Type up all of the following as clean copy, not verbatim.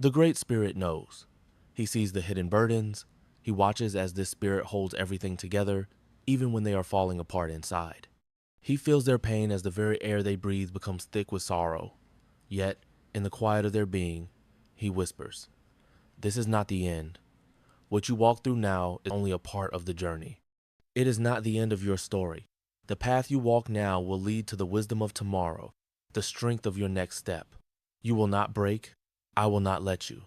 The Great Spirit knows. He sees the hidden burdens. He watches as this spirit holds everything together, even when they are falling apart inside. He feels their pain as the very air they breathe becomes thick with sorrow. Yet, in the quiet of their being, he whispers, "This is not the end. What you walk through now is only a part of the journey. It is not the end of your story. The path you walk now will lead to the wisdom of tomorrow, the strength of your next step. You will not break. I will not let you."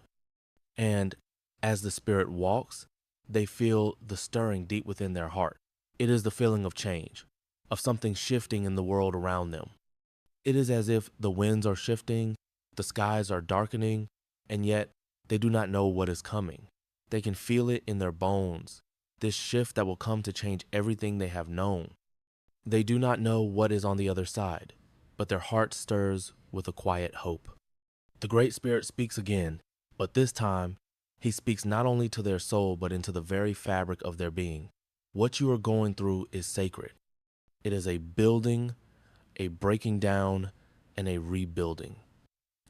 And as the spirit walks, they feel the stirring deep within their heart. It is the feeling of change, of something shifting in the world around them. It is as if the winds are shifting, the skies are darkening, and yet they do not know what is coming. They can feel it in their bones, this shift that will come to change everything they have known. They do not know what is on the other side, but their heart stirs with a quiet hope. The Great Spirit speaks again, but this time, he speaks not only to their soul, but into the very fabric of their being. What you are going through is sacred. It is a building, a breaking down, and a rebuilding.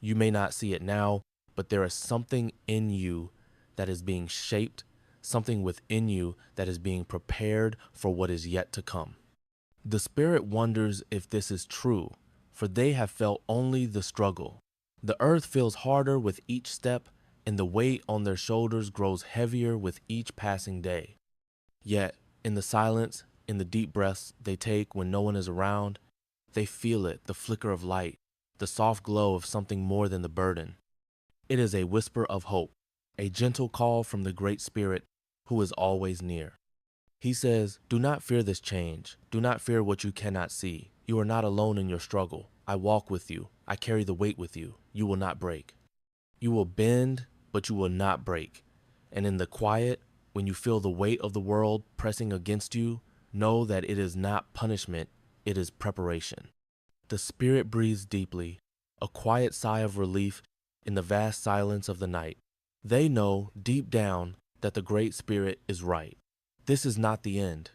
You may not see it now, but there is something in you that is being shaped, something within you that is being prepared for what is yet to come. The Spirit wonders if this is true, for they have felt only the struggle. The earth feels harder with each step, and the weight on their shoulders grows heavier with each passing day. Yet, in the silence, in the deep breaths they take when no one is around, they feel it, the flicker of light, the soft glow of something more than the burden. It is a whisper of hope, a gentle call from the Great Spirit who is always near. He says, "Do not fear this change. Do not fear what you cannot see. You are not alone in your struggle. I walk with you. I carry the weight with you. You will not break. You will bend, but you will not break. And in the quiet, when you feel the weight of the world pressing against you, know that it is not punishment, it is preparation." The Spirit breathes deeply, a quiet sigh of relief in the vast silence of the night. They know deep down that the Great Spirit is right. This is not the end.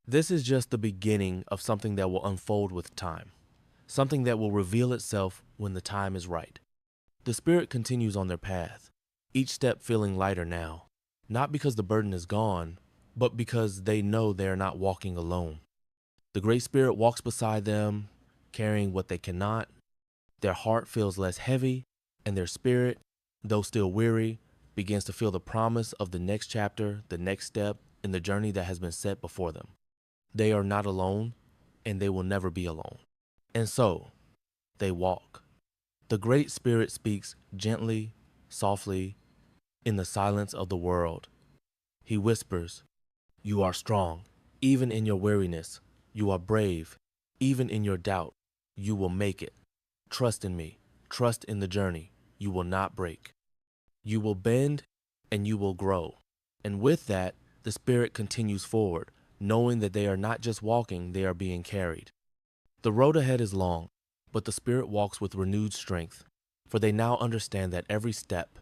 This is just the beginning of something that will unfold with time, something that will reveal itself when the time is right. The Spirit continues on their path, each step feeling lighter now, not because the burden is gone, but because they know they are not walking alone. The Great Spirit walks beside them, carrying what they cannot. Their heart feels less heavy, and their spirit, though still weary, begins to feel the promise of the next chapter, the next step in the journey that has been set before them. They are not alone, and they will never be alone. And so, they walk. The Great Spirit speaks gently, softly, in the silence of the world. He whispers, "You are strong, even in your weariness. You are brave, even in your doubt. You will make it. Trust in me. Trust in the journey. You will not break. You will bend, and you will grow." And with that, the Spirit continues forward, knowing that they are not just walking, they are being carried. The road ahead is long, but the Spirit walks with renewed strength, for they now understand that every step,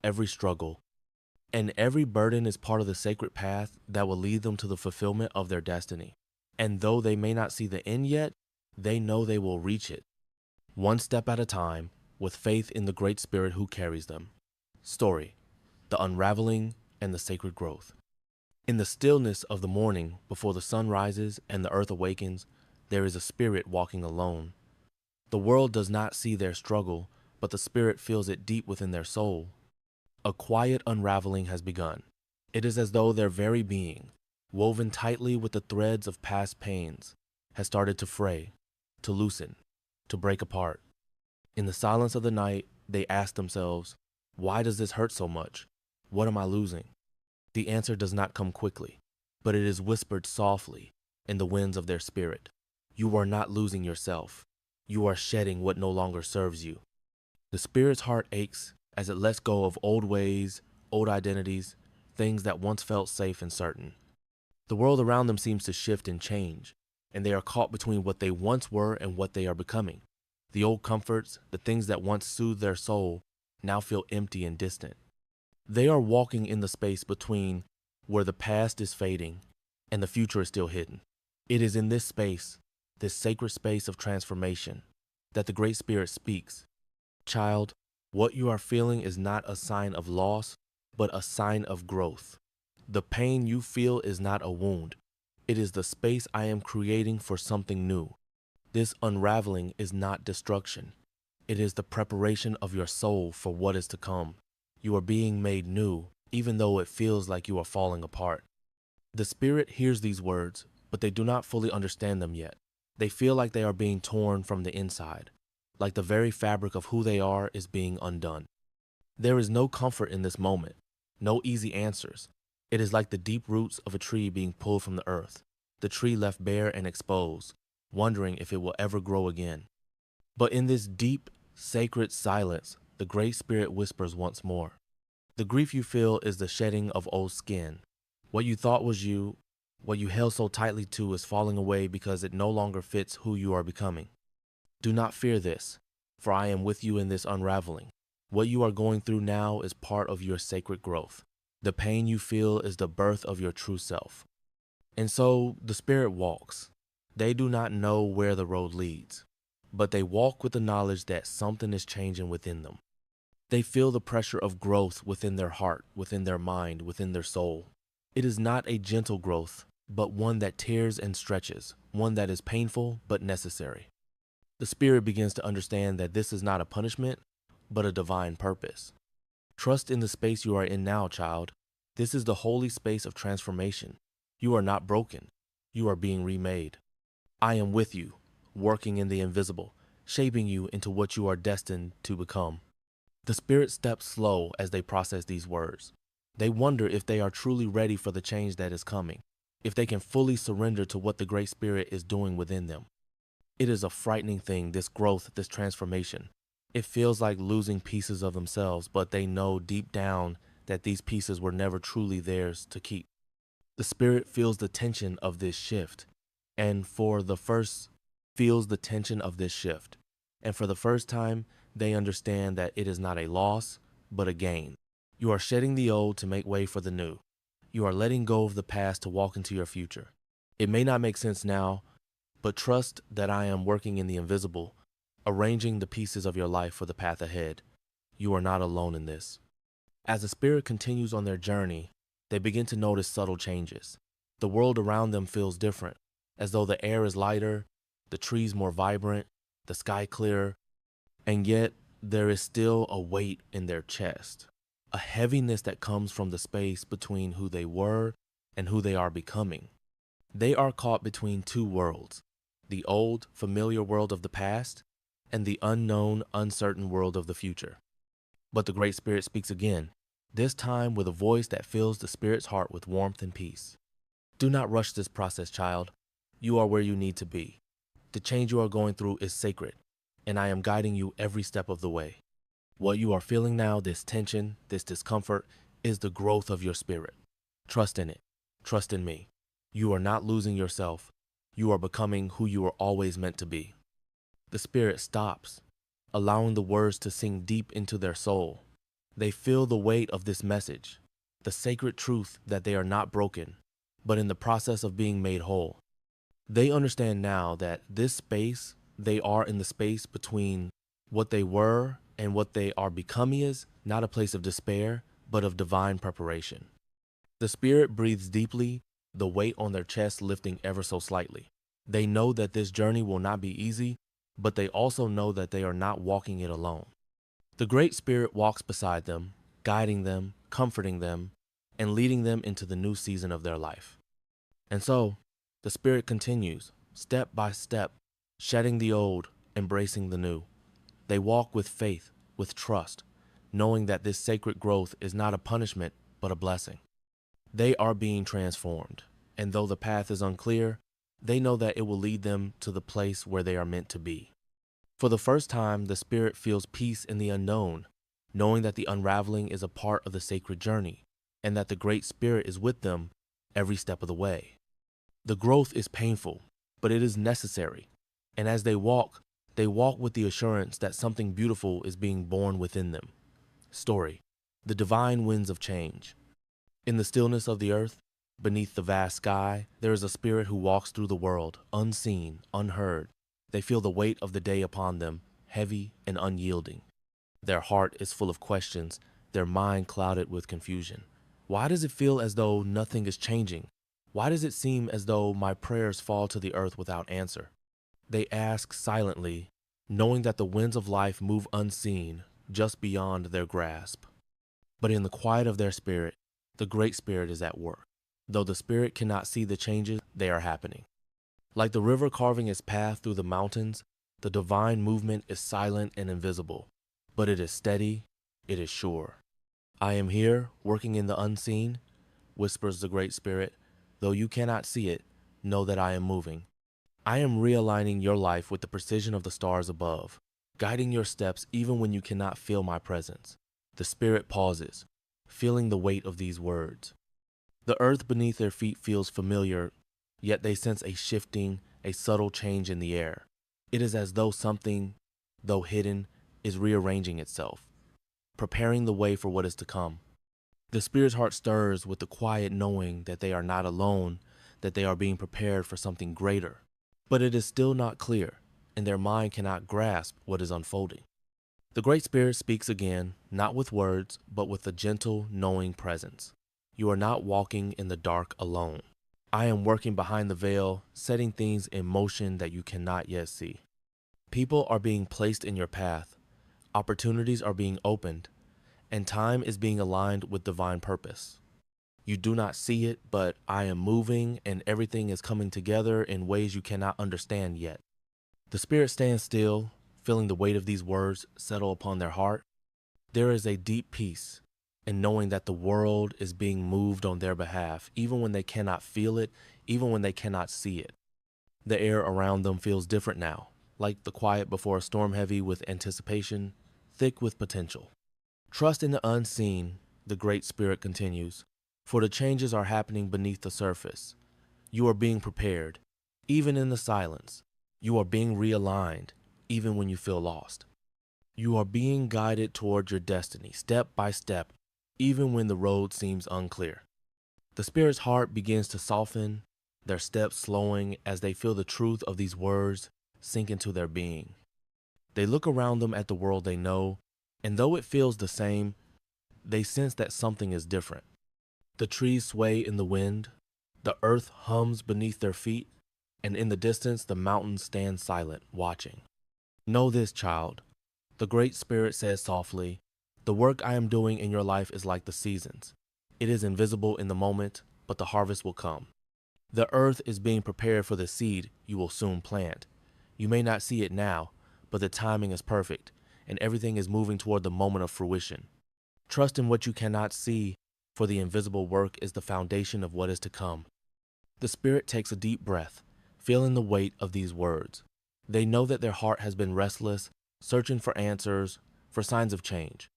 every struggle, and every burden is part of the sacred path that will lead them to the fulfillment of their destiny. And though they may not see the end yet, they know they will reach it, one step at a time, with faith in the Great Spirit who carries them. Story: the unraveling and the sacred growth. In the stillness of the morning, before the sun rises and the earth awakens, there is a spirit walking alone. The world does not see their struggle, but the Spirit feels it deep within their soul. A quiet unraveling has begun. It is as though their very being, woven tightly with the threads of past pains, has started to fray, to loosen, to break apart. In the silence of the night, they ask themselves, "Why does this hurt so much? What am I losing?" The answer does not come quickly, but it is whispered softly in the winds of their spirit. You are not losing yourself. You are shedding what no longer serves you. The Spirit's heart aches as it lets go of old ways, old identities, things that once felt safe and certain. The world around them seems to shift and change, and they are caught between what they once were and what they are becoming. The old comforts, the things that once soothed their soul, now feel empty and distant. They are walking in the space between where the past is fading and the future is still hidden. It is in this space, this sacred space of transformation, that the Great Spirit speaks. "Child, What you are feeling is not a sign of loss, but a sign of growth. The pain you feel is not a wound. It is the space I am creating for something new. This unraveling is not destruction. It is the preparation of your soul for what is to come. You are being made new, even though it feels like you are falling apart. The spirit hears these words, but they do not fully understand them yet. They feel like they are being torn from the inside, like the very fabric of who they are is being undone. There is no comfort in this moment, no easy answers. It is like the deep roots of a tree being pulled from the earth, the tree left bare and exposed, wondering if it will ever grow again. But in this deep, sacred silence, the Great Spirit whispers once more. The grief you feel is the shedding of old skin. What you thought was you, what you held so tightly to is falling away because it no longer fits who you are becoming. Do not fear this, for I am with you in this unraveling. What you are going through now is part of your sacred growth. The pain you feel is the birth of your true self. And so the Spirit walks. They do not know where the road leads, but they walk with the knowledge that something is changing within them. They feel the pressure of growth within their heart, within their mind, within their soul. It is not a gentle growth, but one that tears and stretches, one that is painful but necessary. The Spirit begins to understand that this is not a punishment, but a divine purpose. Trust in the space you are in now, child. This is the holy space of transformation. You are not broken. You are being remade. I am with you, working in the invisible, shaping you into what you are destined to become. The Spirit steps slow as they process these words. They wonder if they are truly ready for the change that is coming, if they can fully surrender to what the Great Spirit is doing within them. It is a frightening thing, this growth, this transformation. It feels like losing pieces of themselves, but they know deep down that these pieces were never truly theirs to keep. The Spirit feels the tension of this shift, and for the first time, they understand that it is not a loss, but a gain. You are shedding the old to make way for the new. You are letting go of the past to walk into your future. It may not make sense now, but trust that I am working in the invisible, arranging the pieces of your life for the path ahead. You are not alone in this. As the Spirit continues on their journey, they begin to notice subtle changes. The world around them feels different, as though the air is lighter, the trees more vibrant, the sky clearer, and yet there is still a weight in their chest, a heaviness that comes from the space between who they were and who they are becoming. They are caught between two worlds, the old, familiar world of the past and the unknown, uncertain world of the future. But the Great Spirit speaks again, this time with a voice that fills the Spirit's heart with warmth and peace. Do not rush this process, child. You are where you need to be. The change you are going through is sacred, and I am guiding you every step of the way. What you are feeling now, this tension, this discomfort, is the growth of your spirit. Trust in it. Trust in me. You are not losing yourself. You are becoming who you were always meant to be. The Spirit stops, allowing the words to sink deep into their soul. They feel the weight of this message, the sacred truth that they are not broken, but in the process of being made whole. They understand now that they are in the space between what they were and what they are becoming is not a place of despair, but of divine preparation. The Spirit breathes deeply, the weight on their chest lifting ever so slightly. They know that this journey will not be easy, but they also know that they are not walking it alone. The Great Spirit walks beside them, guiding them, comforting them, and leading them into the new season of their life. And so, the Spirit continues, step by step, shedding the old, embracing the new. They walk with faith, with trust, knowing that this sacred growth is not a punishment, but a blessing. They are being transformed, and though the path is unclear, they know that it will lead them to the place where they are meant to be. For the first time, the Spirit feels peace in the unknown, knowing that the unraveling is a part of the sacred journey, and that the Great Spirit is with them every step of the way. The growth is painful, but it is necessary, and as they walk with the assurance that something beautiful is being born within them. Story: the divine winds of change. In the stillness of the earth, beneath the vast sky, there is a Spirit who walks through the world, unseen, unheard. They feel the weight of the day upon them, heavy and unyielding. Their heart is full of questions, their mind clouded with confusion. Why does it feel as though nothing is changing? Why does it seem as though my prayers fall to the earth without answer? They ask silently, knowing that the winds of life move unseen, just beyond their grasp. But in the quiet of their spirit, the Great Spirit is at work. Though the spirit cannot see the changes, they are happening. Like the river carving its path through the mountains, the divine movement is silent and invisible, but it is steady, it is sure. I am here, working in the unseen, whispers the Great Spirit. Though you cannot see it, know that I am moving. I am realigning your life with the precision of the stars above, guiding your steps even when you cannot feel my presence. The Spirit pauses, feeling the weight of these words. The earth beneath their feet feels familiar, yet they sense a shifting, a subtle change in the air. It is as though something, though hidden, is rearranging itself, preparing the way for what is to come. The Spirit's heart stirs with the quiet knowing that they are not alone, that they are being prepared for something greater. But it is still not clear, and their mind cannot grasp what is unfolding. The Great Spirit speaks again, not with words, but with a gentle, knowing presence. You are not walking in the dark alone. I am working behind the veil, setting things in motion that you cannot yet see. People are being placed in your path, opportunities are being opened, and time is being aligned with divine purpose. You do not see it, but I am moving and everything is coming together in ways you cannot understand yet. The Spirit stands still, feeling the weight of these words settle upon their heart. There is a deep peace in knowing that the world is being moved on their behalf, even when they cannot feel it, even when they cannot see it. The air around them feels different now, like the quiet before a storm, heavy with anticipation, thick with potential. Trust in the unseen, the Great Spirit continues, for the changes are happening beneath the surface. You are being prepared, even in the silence. You are being realigned, even when you feel lost. You are being guided toward your destiny, step by step, even when the road seems unclear. The Spirit's heart begins to soften, their steps slowing as they feel the truth of these words sink into their being. They look around them at the world they know, and though it feels the same, they sense that something is different. The trees sway in the wind, the earth hums beneath their feet, and in the distance the mountains stand silent, watching. Know this, child, the Great Spirit says softly, the work I am doing in your life is like the seasons. It is invisible in the moment, but the harvest will come. The earth is being prepared for the seed you will soon plant. You may not see it now, but the timing is perfect, and everything is moving toward the moment of fruition. Trust in what you cannot see, for the invisible work is the foundation of what is to come. The Spirit takes a deep breath, feeling the weight of these words. They know that their heart has been restless, searching for answers, for signs of change.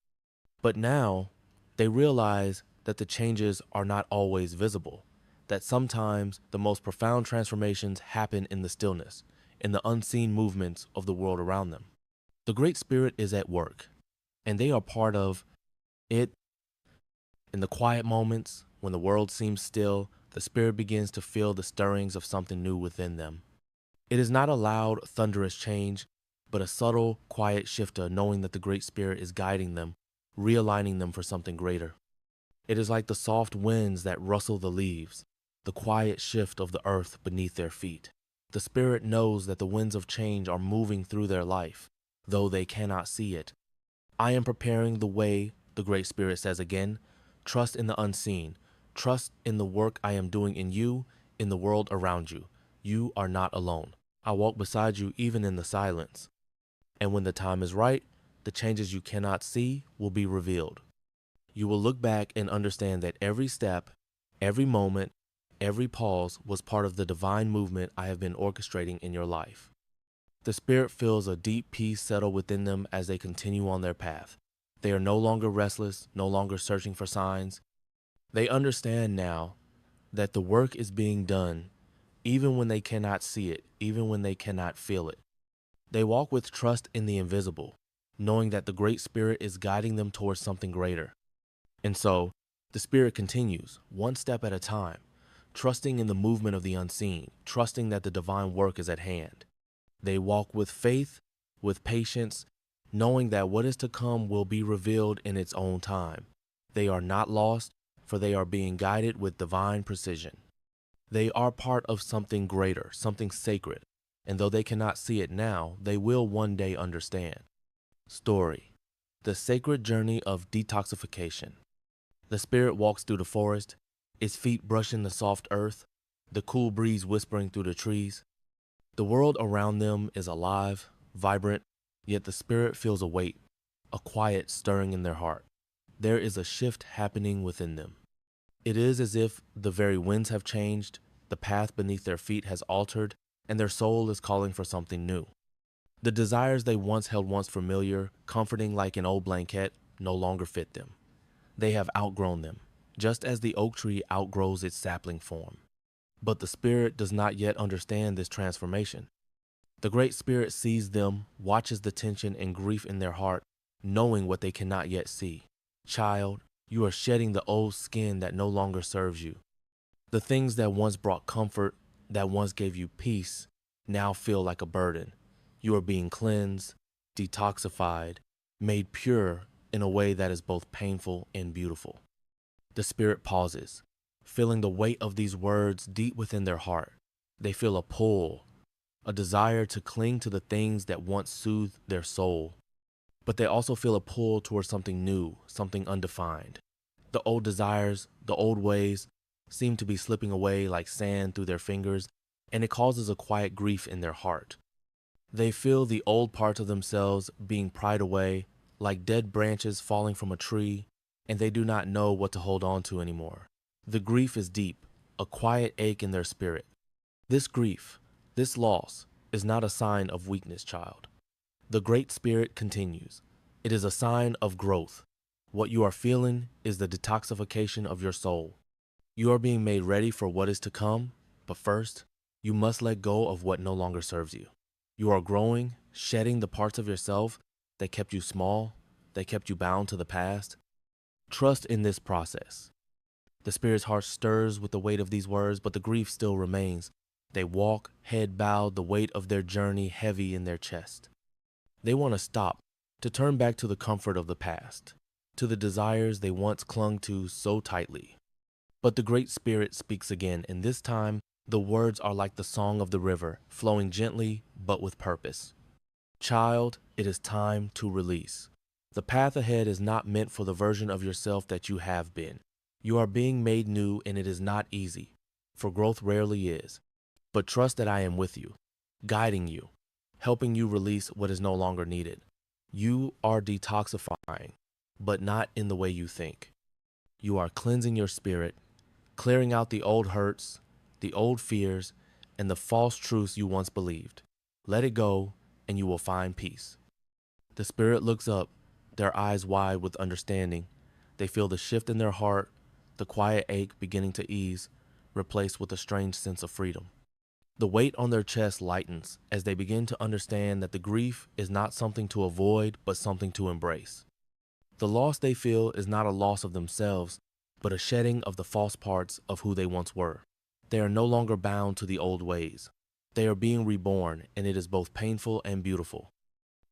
But now, they realize that the changes are not always visible, that sometimes the most profound transformations happen in the stillness, in the unseen movements of the world around them. The Great Spirit is at work, and they are part of it. In the quiet moments, when the world seems still, the Spirit begins to feel the stirrings of something new within them. It is not a loud, thunderous change, but a subtle, quiet shifter, knowing that the Great Spirit is guiding them, realigning them for something greater. It is like the soft winds that rustle the leaves, the quiet shift of the earth beneath their feet. The Spirit knows that the winds of change are moving through their life, though they cannot see it. I am preparing the way, the Great Spirit says again. Trust in the unseen. Trust in the work I am doing in you, in the world around you. You are not alone. I walk beside you even in the silence. And when the time is right, the changes you cannot see will be revealed. You will look back and understand that every step, every moment, every pause was part of the divine movement I have been orchestrating in your life. The Spirit feels a deep peace settle within them as they continue on their path. They are no longer restless, no longer searching for signs. They understand now that the work is being done even when they cannot see it, even when they cannot feel it. They walk with trust in the invisible, knowing that the Great Spirit is guiding them towards something greater. And so, the Spirit continues, one step at a time, trusting in the movement of the unseen, trusting that the divine work is at hand. They walk with faith, with patience, knowing that what is to come will be revealed in its own time. They are not lost, for they are being guided with divine precision. They are part of something greater, something sacred, and though they cannot see it now, they will one day understand. Story: the sacred journey of detoxification. The spirit walks through the forest, its feet brushing the soft earth, the cool breeze whispering through the trees. The world around them is alive, vibrant, yet the spirit feels a weight, a quiet stirring in their heart. There is a shift happening within them. It is as if the very winds have changed, the path beneath their feet has altered, and their soul is calling for something new. The desires they once held once familiar, comforting like an old blanket, no longer fit them. They have outgrown them, just as the oak tree outgrows its sapling form. But the spirit does not yet understand this transformation. The Great Spirit sees them, watches the tension and grief in their heart, knowing what they cannot yet see. Child, you are shedding the old skin that no longer serves you. The things that once brought comfort, that once gave you peace, now feel like a burden. You are being cleansed, detoxified, made pure in a way that is both painful and beautiful. The spirit pauses, feeling the weight of these words deep within their heart. They feel a pull, a desire to cling to the things that once soothed their soul. But they also feel a pull towards something new, something undefined. The old desires, the old ways, seem to be slipping away like sand through their fingers, and it causes a quiet grief in their heart. They feel the old parts of themselves being pried away, like dead branches falling from a tree, and they do not know what to hold on to anymore. The grief is deep, a quiet ache in their spirit. This grief, this loss, is not a sign of weakness, child. The Great Spirit continues. It is a sign of growth. What you are feeling is the detoxification of your soul. You are being made ready for what is to come, but first, you must let go of what no longer serves you. You are growing, shedding the parts of yourself that kept you small, that kept you bound to the past. Trust in this process. The spirit's heart stirs with the weight of these words, but the grief still remains. They walk, head bowed, the weight of their journey heavy in their chest. They want to stop, to turn back to the comfort of the past, to the desires they once clung to so tightly. But the Great Spirit speaks again, and this time, the words are like the song of the river, flowing gently but with purpose. Child, it is time to release. The path ahead is not meant for the version of yourself that you have been. You are being made new, and it is not easy, for growth rarely is. But trust that I am with you, guiding you, helping you release what is no longer needed. You are detoxifying, but not in the way you think. You are cleansing your spirit, clearing out the old hurts, the old fears, and the false truths you once believed. Let it go, and you will find peace. The spirit looks up, their eyes wide with understanding. They feel the shift in their heart, the quiet ache beginning to ease, replaced with a strange sense of freedom. The weight on their chest lightens as they begin to understand that the grief is not something to avoid, but something to embrace. The loss they feel is not a loss of themselves, but a shedding of the false parts of who they once were. They are no longer bound to the old ways. They are being reborn, and it is both painful and beautiful.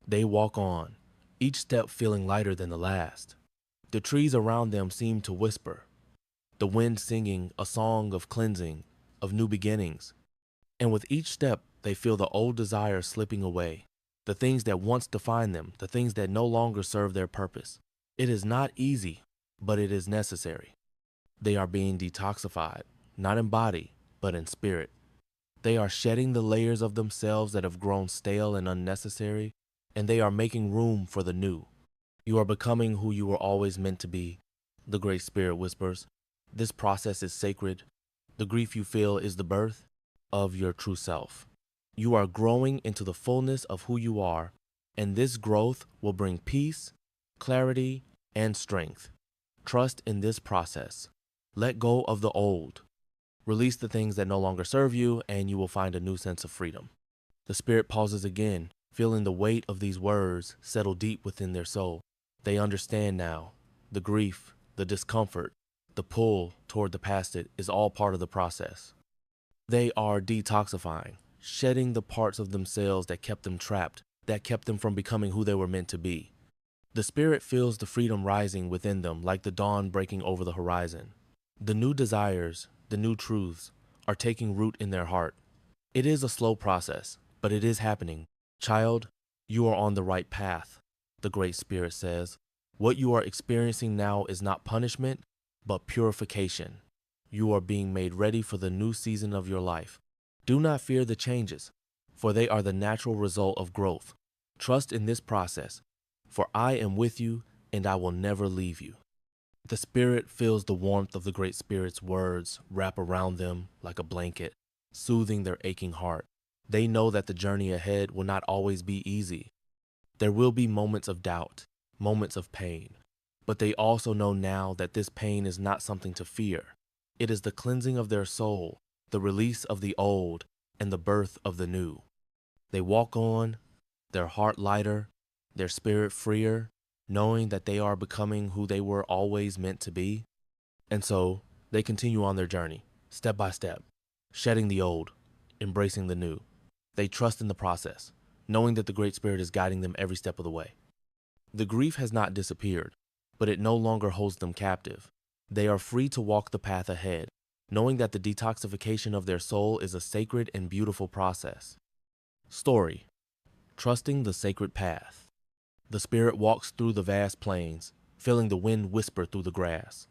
They walk on, each step feeling lighter than the last. The trees around them seem to whisper, the wind singing a song of cleansing, of new beginnings. And with each step, they feel the old desires slipping away, the things that once defined them, the things that no longer serve their purpose. It is not easy, but it is necessary. They are being detoxified, not in body, but in spirit. They are shedding the layers of themselves that have grown stale and unnecessary, and they are making room for the new. You are becoming who you were always meant to be, the Great Spirit whispers. This process is sacred. The grief you feel is the birth of your true self. You are growing into the fullness of who you are, and this growth will bring peace, clarity, and strength. Trust in this process. Let go of the old. Release the things that no longer serve you, and you will find a new sense of freedom. The spirit pauses again, feeling the weight of these words settle deep within their soul. They understand now. The grief, the discomfort, the pull toward the past is all part of the process. They are detoxifying, shedding the parts of themselves that kept them trapped, that kept them from becoming who they were meant to be. The Spirit feels the freedom rising within them like the dawn breaking over the horizon. The new desires, the new truths, are taking root in their heart. It is a slow process, but it is happening. Child, you are on the right path, the Great Spirit says. What you are experiencing now is not punishment, but purification. You are being made ready for the new season of your life. Do not fear the changes, for they are the natural result of growth. Trust in this process, for I am with you and I will never leave you. The Spirit feels the warmth of the Great Spirit's words wrap around them like a blanket, soothing their aching heart. They know that the journey ahead will not always be easy. There will be moments of doubt, moments of pain, but they also know now that this pain is not something to fear. It is the cleansing of their soul, the release of the old, and the birth of the new. They walk on, their heart lighter, their spirit freer, knowing that they are becoming who they were always meant to be. And so they continue on their journey, step by step, shedding the old, embracing the new. They trust in the process, knowing that the Great Spirit is guiding them every step of the way. The grief has not disappeared, but it no longer holds them captive. They are free to walk the path ahead, knowing that the detoxification of their soul is a sacred and beautiful process. Story: Trusting the Sacred Path. The Spirit walks through the vast plains, feeling the wind whisper through the grass.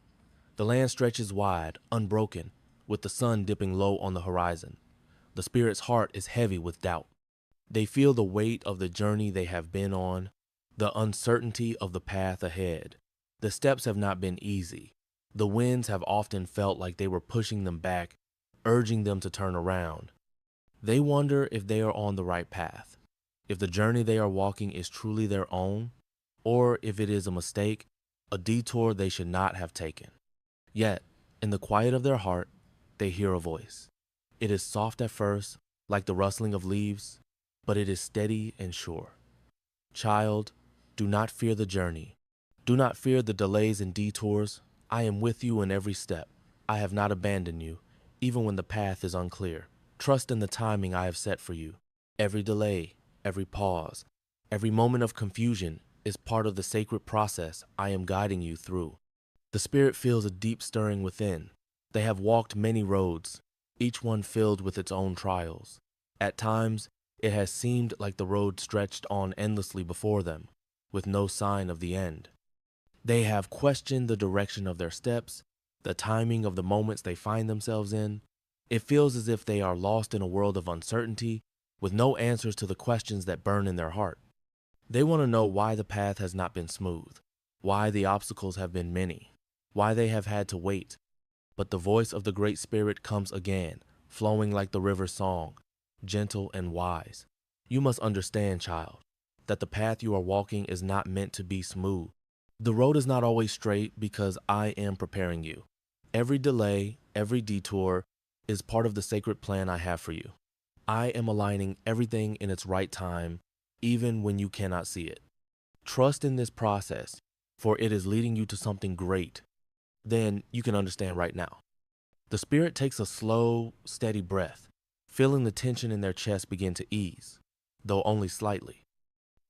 The land stretches wide, unbroken, with the sun dipping low on the horizon. The Spirit's heart is heavy with doubt. They feel the weight of the journey they have been on, the uncertainty of the path ahead. The steps have not been easy. The winds have often felt like they were pushing them back, urging them to turn around. They wonder if they are on the right path, if the journey they are walking is truly their own, or if it is a mistake, a detour they should not have taken. Yet, in the quiet of their heart, they hear a voice. It is soft at first, like the rustling of leaves, but it is steady and sure. Child, do not fear the journey. Do not fear the delays and detours. I am with you in every step. I have not abandoned you, even when the path is unclear. Trust in the timing I have set for you. Every delay, every pause, every moment of confusion is part of the sacred process I am guiding you through. The Spirit feels a deep stirring within. They have walked many roads, each one filled with its own trials. At times, it has seemed like the road stretched on endlessly before them, with no sign of the end. They have questioned the direction of their steps, the timing of the moments they find themselves in. It feels as if they are lost in a world of uncertainty, with no answers to the questions that burn in their heart. They want to know why the path has not been smooth, why the obstacles have been many, why they have had to wait. But the voice of the Great Spirit comes again, flowing like the river's song, gentle and wise. You must understand, child, that the path you are walking is not meant to be smooth. The road is not always straight because I am preparing you. Every delay, every detour is part of the sacred plan I have for you. I am aligning everything in its right time, even when you cannot see it. Trust in this process, for it is leading you to something great. Then you can understand right now. The Spirit takes a slow, steady breath, feeling the tension in their chest begin to ease, though only slightly.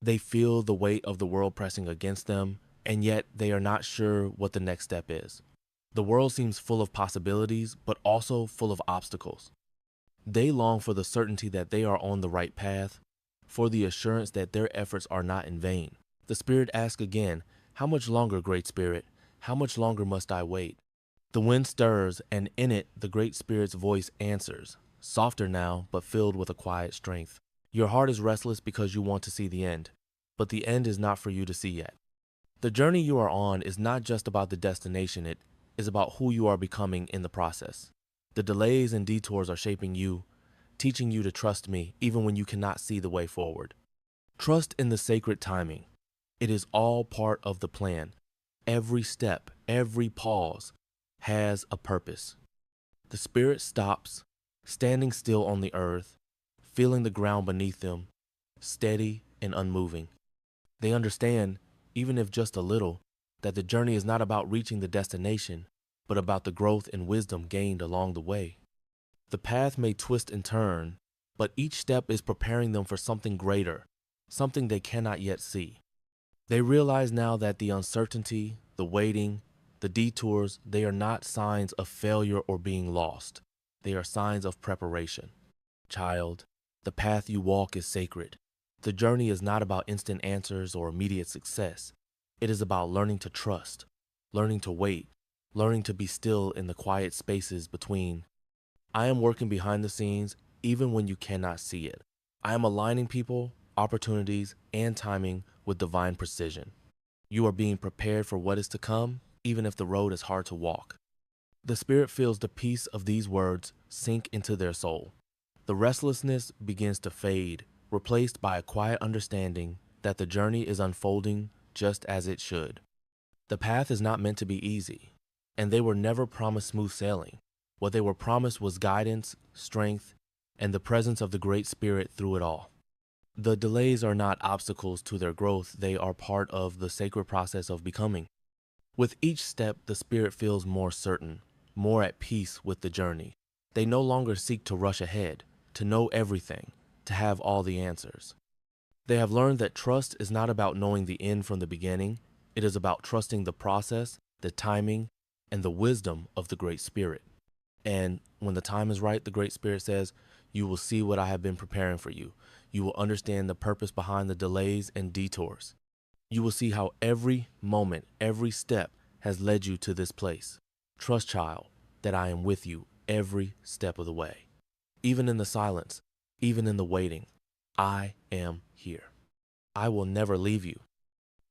They feel the weight of the world pressing against them, and yet they are not sure what the next step is. The world seems full of possibilities, but also full of obstacles. They long for the certainty that they are on the right path, for the assurance that their efforts are not in vain. The Spirit asks again, "How much longer, Great Spirit? How much longer must I wait?" The wind stirs, and in it the Great Spirit's voice answers, softer now, but filled with a quiet strength. Your heart is restless because you want to see the end, but the end is not for you to see yet. The journey you are on is not just about the destination, it is about who you are becoming in the process. The delays and detours are shaping you, teaching you to trust me even when you cannot see the way forward. Trust in the sacred timing. It is all part of the plan. Every step, every pause has a purpose. The Spirit stops, standing still on the earth, feeling the ground beneath them, steady and unmoving. They understand, even if just a little, that the journey is not about reaching the destination, but about the growth and wisdom gained along the way. The path may twist and turn, but each step is preparing them for something greater, something they cannot yet see. They realize now that the uncertainty, the waiting, the detours, they are not signs of failure or being lost. They are signs of preparation. Child, the path you walk is sacred. The journey is not about instant answers or immediate success. It is about learning to trust, learning to wait, learning to be still in the quiet spaces between. I am working behind the scenes even when you cannot see it. I am aligning people, opportunities, and timing with divine precision. You are being prepared for what is to come, even if the road is hard to walk. The Spirit feels the peace of these words sink into their soul. The restlessness begins to fade, replaced by a quiet understanding that the journey is unfolding just as it should. The path is not meant to be easy, and they were never promised smooth sailing. What they were promised was guidance, strength, and the presence of the Great Spirit through it all. The delays are not obstacles to their growth, they are part of the sacred process of becoming. With each step, the Spirit feels more certain, more at peace with the journey. They no longer seek to rush ahead, to know everything, to have all the answers. They have learned that trust is not about knowing the end from the beginning, it is about trusting the process, the timing, and the wisdom of the Great Spirit. And when the time is right, the Great Spirit says, "You will see what I have been preparing for you. You will understand the purpose behind the delays and detours. You will see how every moment, every step has led you to this place. Trust, child, that I am with you every step of the way. Even in the silence, even in the waiting, I am here. I will never leave you."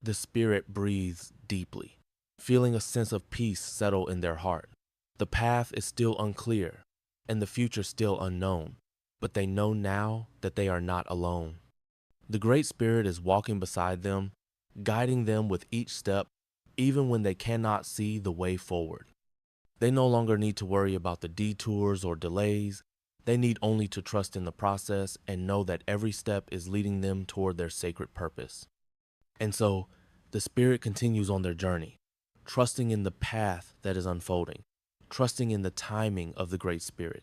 The Spirit breathes deeply, feeling a sense of peace settle in their heart. The path is still unclear, and the future still unknown, but they know now that they are not alone. The Great Spirit is walking beside them, guiding them with each step, even when they cannot see the way forward. They no longer need to worry about the detours or delays. They need only to trust in the process and know that every step is leading them toward their sacred purpose. And so, the Spirit continues on their journey, trusting in the path that is unfolding, trusting in the timing of the Great Spirit.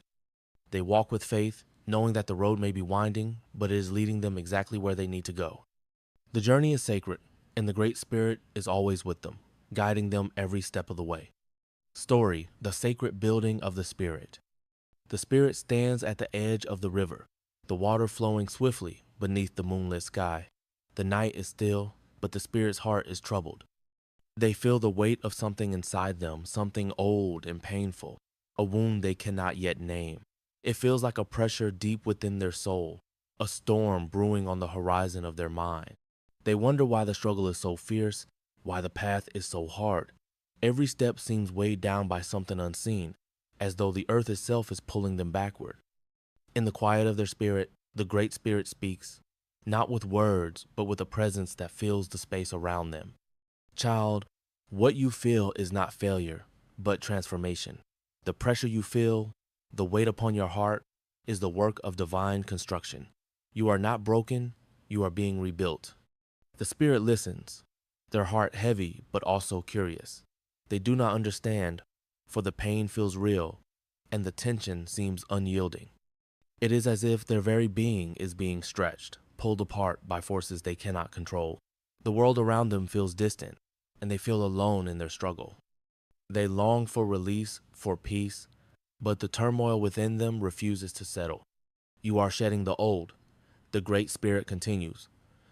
They walk with faith, knowing that the road may be winding, but it is leading them exactly where they need to go. The journey is sacred, and the Great Spirit is always with them, guiding them every step of the way. Story: the sacred building of the Spirit. The Spirit stands at the edge of the river, the water flowing swiftly beneath the moonlit sky. The night is still, but the Spirit's heart is troubled. They feel the weight of something inside them, something old and painful, a wound they cannot yet name. It feels like a pressure deep within their soul, a storm brewing on the horizon of their mind. They wonder why the struggle is so fierce, why the path is so hard. Every step seems weighed down by something unseen, as though the earth itself is pulling them backward. In the quiet of their spirit, the Great Spirit speaks, not with words, but with a presence that fills the space around them. Child, what you feel is not failure, but transformation. The pressure you feel, the weight upon your heart, is the work of divine construction. You are not broken, you are being rebuilt. The Spirit listens, their heart heavy but also curious. They do not understand, for the pain feels real, and the tension seems unyielding. It is as if their very being is being stretched, pulled apart by forces they cannot control. The world around them feels distant, and they feel alone in their struggle. They long for release, for peace, but the turmoil within them refuses to settle. You are shedding the old. The Great Spirit continues.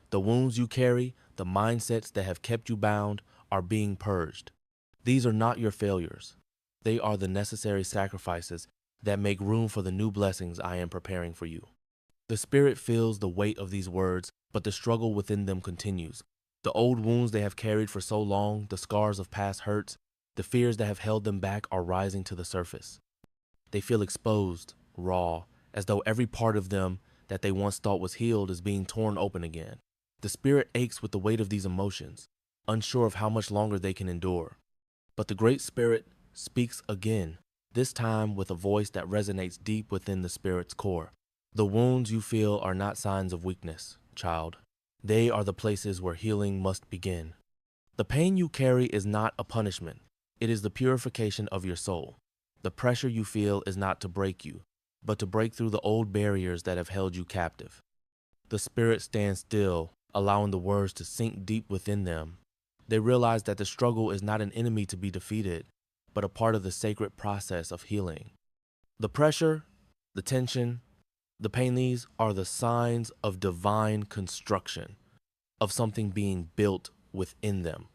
The wounds you carry, the mindsets that have kept you bound, are being purged. These are not your failures. They are the necessary sacrifices that make room for the new blessings I am preparing for you. The Spirit feels the weight of these words, but the struggle within them continues. The old wounds they have carried for so long, the scars of past hurts, the fears that have held them back are rising to the surface. They feel exposed, raw, as though every part of them that they once thought was healed is being torn open again. The Spirit aches with the weight of these emotions, unsure of how much longer they can endure. But the Great Spirit speaks again, this time with a voice that resonates deep within the Spirit's core. The wounds you feel are not signs of weakness, child. They are the places where healing must begin. The pain you carry is not a punishment. It is the purification of your soul. The pressure you feel is not to break you, but to break through the old barriers that have held you captive. The spirit stands still, allowing the words to sink deep within them. They realize that the struggle is not an enemy to be defeated, but a part of the sacred process of healing. The pressure, the tension, the pain, these are the signs of divine construction, of something being built within them.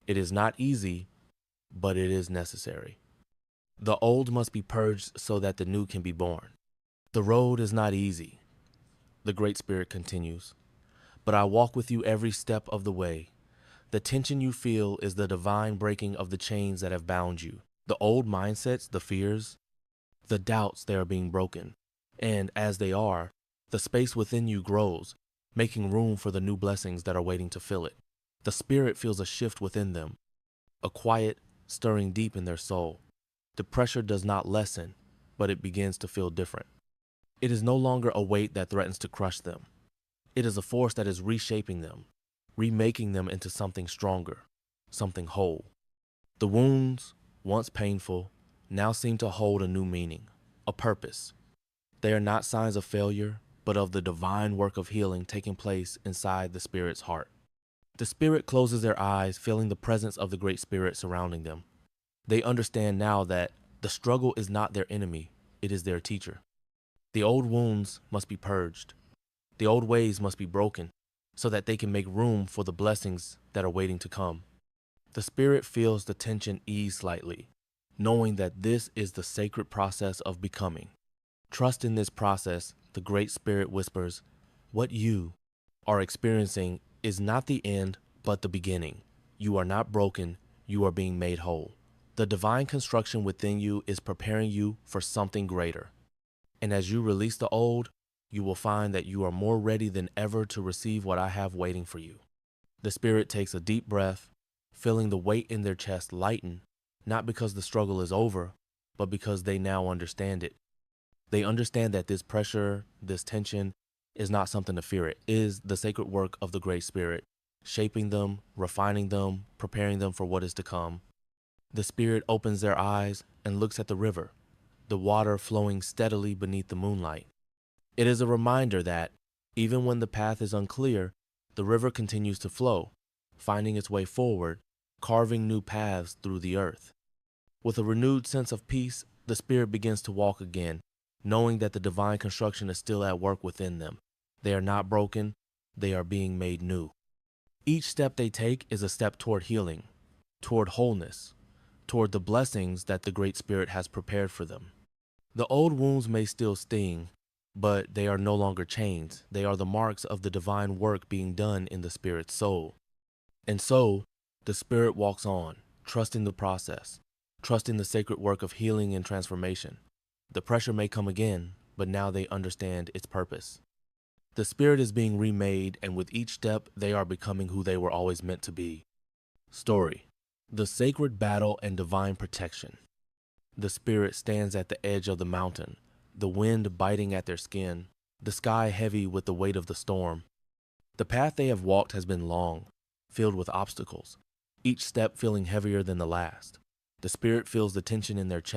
It is not easy, but it is necessary. The old must be purged so that the new can be born. The road is not easy, the Great Spirit continues, but I walk with you every step of the way. The tension you feel is the divine breaking of the chains that have bound you. The old mindsets, the fears, the doubts, they are being broken. And as they are, the space within you grows, making room for the new blessings that are waiting to fill it. The spirit feels a shift within them, a quiet stirring deep in their soul. The pressure does not lessen, but it begins to feel different. It is no longer a weight that threatens to crush them. It is a force that is reshaping them, remaking them into something stronger, something whole. The wounds, once painful, now seem to hold a new meaning, a purpose. They are not signs of failure, but of the divine work of healing taking place inside the spirit's heart. The spirit closes their eyes, feeling the presence of the Great Spirit surrounding them. They understand now that the struggle is not their enemy, it is their teacher. The old wounds must be purged. The old ways must be broken so that they can make room for the blessings that are waiting to come. The spirit feels the tension ease slightly, knowing that this is the sacred process of becoming. Trust in this process, the Great Spirit whispers, what you are experiencing is not the end, but the beginning. You are not broken, you are being made whole. The divine construction within you is preparing you for something greater. And as you release the old, you will find that you are more ready than ever to receive what I have waiting for you. The spirit takes a deep breath, feeling the weight in their chest lighten, not because the struggle is over, but because they now understand it. They understand that this pressure, this tension, is not something to fear. It is the sacred work of the Great Spirit, shaping them, refining them, preparing them for what is to come. The spirit opens their eyes and looks at the river, the water flowing steadily beneath the moonlight. It is a reminder that, even when the path is unclear, the river continues to flow, finding its way forward, carving new paths through the earth. With a renewed sense of peace, the spirit begins to walk again, knowing that the divine construction is still at work within them. They are not broken, they are being made new. Each step they take is a step toward healing, toward wholeness, toward the blessings that the Great Spirit has prepared for them. The old wounds may still sting, but they are no longer chains. They are the marks of the divine work being done in the spirit's soul. And so, the spirit walks on, trusting the process, trusting the sacred work of healing and transformation. The pressure may come again, but now they understand its purpose. The spirit is being remade, and with each step, they are becoming who they were always meant to be. Story: the sacred battle and divine protection. The spirit stands at the edge of the mountain, the wind biting at their skin, the sky heavy with the weight of the storm. The path they have walked has been long, filled with obstacles, each step feeling heavier than the last. The spirit feels the tension in their chest.